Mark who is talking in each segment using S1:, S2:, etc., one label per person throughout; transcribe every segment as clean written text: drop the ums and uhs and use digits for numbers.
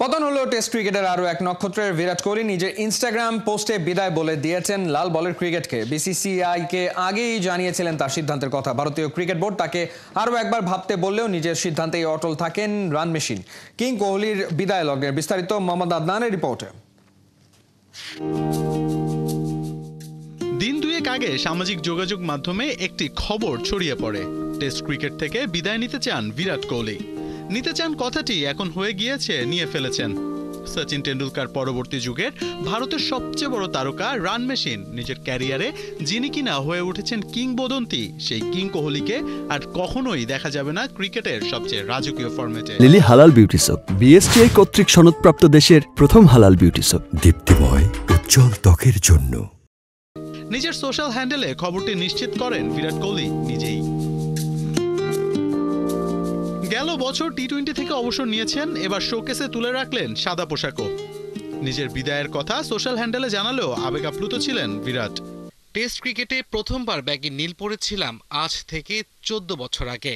S1: পতন হলো টেস্ট ক্রিকেটের আরও এক নক্ষত্রের। বিরাট কোহলি নিজের ইনস্টাগ্রাম পোস্টে বিদায় বলে দিয়েছেন লাল বলের ক্রিকেটকে। বিসিসিআইকে আগেই জানিয়েছিলেন তার সিদ্ধান্তের কথা। ভারতীয় ক্রিকেট বোর্ড তাকে আরও একবার ভাবতে বললেও নিজের সিদ্ধান্তেই অটল থাকেন রান মেশিন। কিং কোহলির বিদায় লগ্নের বিস্তারিত মোহাম্মদ আদনানের রিপোর্টে।
S2: দিন দুয়েক আগে সামাজিক যোগাযোগ মাধ্যমে একটি খবর ছড়িয়ে পড়ে, টেস্ট ক্রিকেট থেকে বিদায় নিতে চান বিরাট কোহলি। নিতে চান কথাটি এখন হয়ে গিয়েছে, নিয়ে ফেলেছেন। সচিন টেন্ডুলকার পরবর্তী যুগের ভারতের সবচেয়ে বড় তারকা রান মেশিন নিজের ক্যারিয়ারে যিনি কিনা হয়ে উঠেছেন কিংবদন্তি, সেই কিং কোহলিকে আর কখনোই দেখা যাবে না ক্রিকেটের সবচেয়ে রাজকীয় ফরম্যাটে।
S3: লিলি হালাল বিউটি সোপ, বিএসটিআই কর্তৃক সনদপ্রাপ্ত দেশের প্রথম হালাল বিউটি সোপ, দীপ্তিময় উজ্জ্বল ত্বকের জন্য।
S2: নিজের সোশ্যাল হ্যান্ডেলে খবরটি নিশ্চিত করেন বিরাট কোহলি নিজেই। গেল বছর টি-20 থেকে অবসর নিয়েছেন, এবার শোকেসে তুলে রাখলেন সাদা পোশাকও। নিজের বিদায়ের কথা সোশ্যাল হ্যান্ডেলে জানালেও আবেগ আপ্লুত ছিলেন বিরাট।
S4: টেস্ট ক্রিকেটে প্রথমবার ব্যাগে নীল পরেছিলাম আজ থেকে 14 বছর আগে।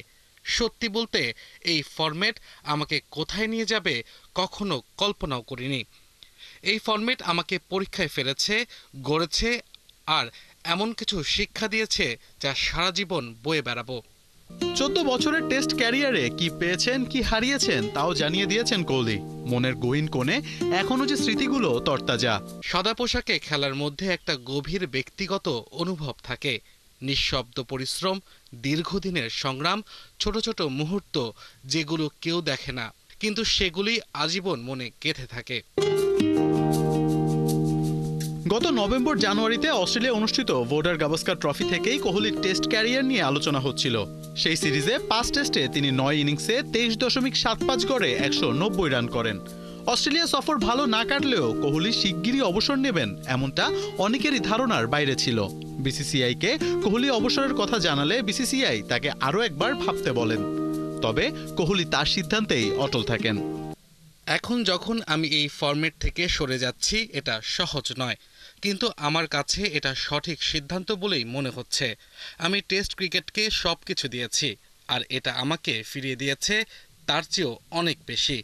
S4: সত্যি বলতে এই ফরম্যাট আমাকে কোথায় নিয়ে যাবে কখনো কল্পনাও করিনি। এই ফরম্যাট আমাকে পরীক্ষায় ফেলেছে, গড়েছে আর এমন কিছু শিক্ষা দিয়েছে যা সারা জীবন বয়ে বেড়াবো।
S2: 14 বছরের টেস্ট ক্যারিয়ারে কি পেয়েছেন, কি হারিয়েছেন তাও জানিয়ে দিয়েছেন কোহলি। মনের গহীন কোণে এখনো যে স্মৃতিগুলো তরতাজা।
S4: সাদা পোশাকে খেলার মধ্যে একটা গভীর ব্যক্তিগত অনুভব থাকে। নিঃশব্দ পরিশ্রম, দীর্ঘদিনের সংগ্রাম, ছোট ছোট মুহূর্ত যেগুলো কেউ দেখে না, কিন্তু সেগুলি আজীবন মনে গেঁথে থাকে।
S2: গত নভেম্বর জানুয়ারিতে অস্ট্রেলিয়া অনুষ্ঠিত ভোডার গাভাস্কার ট্রফি থেকেই কোহলির টেস্ট ক্যারিয়ার নিয়ে আলোচনা হচ্ছিল। সেই সিরিজে 5 টেস্টে তিনি 9 ইনিংসে 23.75 গড়ে 190 রান করেন। অস্ট্রেলিয়া সফর ভালো না কাটলেও কোহলি শিগগিরই অবসর নেবেন এমনটা অনেকেরই ধারণার বাইরে ছিল। বিসিসিআইকে কোহলি অবসরের কথা জানালে বিসিসিআই তাকে আরও একবার ভাবতে বলেন। তবে কোহলি তার সিদ্ধান্তেই অটল থাকেন।
S4: এখন যখন আমি এই ফরম্যাট থেকে সরে যাচ্ছি, এটা সহজ নয়, কিন্তু আমার কাছে এটা সঠিক সিদ্ধান্ত বলেই মনে হচ্ছে। আমি টেস্ট ক্রিকেটকে সব কিছু দিয়েছি, আর এটা আমাকে ফিরিয়ে দিয়েছে তার চেয়েও অনেক বেশি।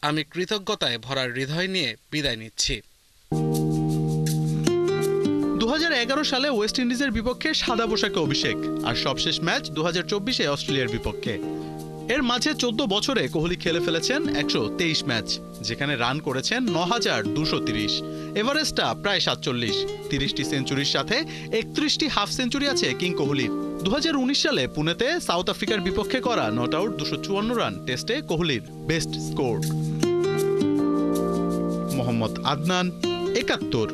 S4: আমি কৃতজ্ঞতায় ভরা হৃদয় নিয়ে বিদায় নিচ্ছি।
S2: 2011 সালে ওয়েস্ট ইন্ডিজের বিপক্ষে সাদা পোশাকে অভিষেক, আর সবশেষ ম্যাচ 2024-এ অস্ট্রেলিয়ার বিপক্ষে। এর মাঝে 14 বছরে কোহলি খেলে ফেলেছেন 123 ম্যাচ, যেখানে রান করেছেন 9230। এভারেস্টটা প্রায় 47। 30টি সেঞ্চুরির সাথে 31টি হাফ সেঞ্চুরি আছে কিং কোহলির। 2019 সালে পুনেতে সাউথ আফ্রিকার বিপক্ষে করা নট আউট 254 রান টেস্টে কোহলির বেস্ট স্কোর। মোহাম্মদ আদনান, 71।